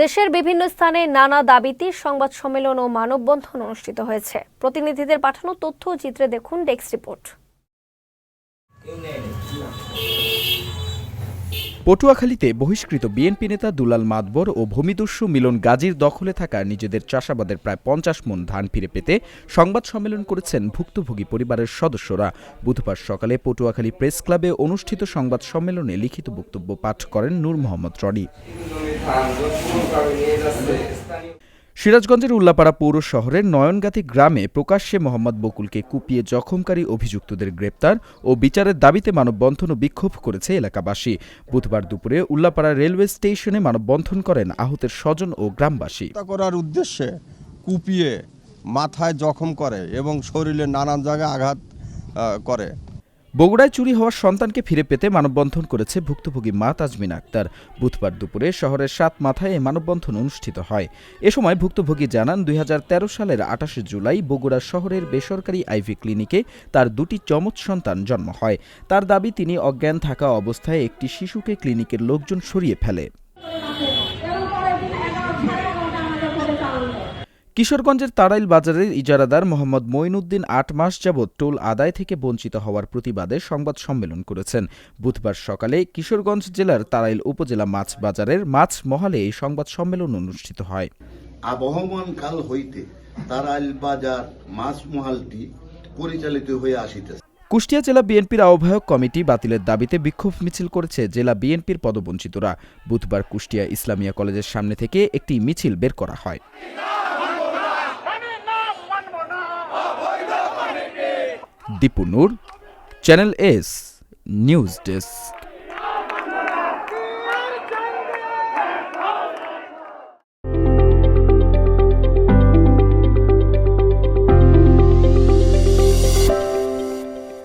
দেশের বিভিন্ন স্থানে নানা দাবিতে সংবাদ সম্মেলন ও মানববন্ধন অনুষ্ঠিত হয়েছে। প্রতিনিধিদের পাঠানো তথ্য ও চিত্রে দেখুন ডেস্ক রিপোর্ট। পটুয়াখালীতে বহিষ্কৃত বিএনপি নেতা দুলাল মাতবর ও ভূমিদস্যু মিলন গাজীর দখলে থাকা নিজেদের চাষাবাদের প্রায় 50 মণ ধান ফিরে পেতে সংবাদ সম্মেলন করেছেন ভুক্তভোগী পরিবারের সদস্যরা। বুধবার সকালে পটুয়াখালী প্রেস ক্লাবে অনুষ্ঠিত সংবাদ সম্মেলনে লিখিত বক্তব্য পাঠ করেন নূর মোহাম্মদ রনি। সিরাজগঞ্জের উল্লাপাড়া পৌর শহরের নয়নগাতি গ্রামে প্রকাশ্যে মোহাম্মদ বকুলকে কুপিয়ে জখমকারী অভিযুক্তদের গ্রেপ্তার ও বিচারের দাবিতে মানববন্ধন ও বিক্ষোভ করেছে এলাকাবাসী। বুধবার দুপুরে উল্লাপাড়া রেলওয়ে স্টেশনে মানববন্ধন করেন আহতের স্বজন ও গ্রামবাসী। করার উদ্দেশ্যে কুপিয়ে মাথায় জখম করে এবং শরীরে নানান জায়গায় আঘাত করে। বগুড়ায় চুরি হওয়ার সন্তানকে ফিরে পেতে মানববন্ধন করেছে ভুক্তভোগী মা তাজমিন আক্তার। বুধবার দুপুরে শহরের 7 মাথায় এই মানববন্ধন অনুষ্ঠিত হয়। এ সময় ভুক্তভোগী জানান 2013 সালের 28 জুলাই বগুড়া শহরের বেসরকারি আইভি ক্লিনিকে তার 2টি যমজ সন্তান জন্ম হয়। তার দাবি, তিনি অজ্ঞান থাকা অবস্থায় একটি শিশুকে ক্লিনিকের লোকজন সরিয়ে ফেলে। কিশোরগঞ্জের তাড়াইল বাজারের ইজারাদার মোহাম্মদ মঈনুদ্দিন 8 মাস যাবৎ টোল আদায় থেকে বঞ্চিত হওয়ার প্রতিবাদে সংবাদ সম্মেলন করেছেন। বুধবার সকালে কিশোরগঞ্জ জেলার তাড়াইল উপজেলা মাছ বাজারের মাছ মহলে এই সংবাদ সম্মেলন অনুষ্ঠিত হয়। আবহমান কাল হইতে তাড়াইল বাজার মাছ মহলটি পরিচালিত হয়ে আসিতেছে। কুষ্টিয়া জেলা বিএনপির আহ্বায়ক কমিটি বাতিলের দাবিতে বিক্ষোভ মিছিল করেছে জেলা বিএনপির পদবঞ্চিতরা। বুধবার কুষ্টিয়া ইসলামিয়া কলেজের সামনে থেকে একটি মিছিল বের করা হয়। দীপু নূর, চ্যানেল এস নিউজ ডেস্ক।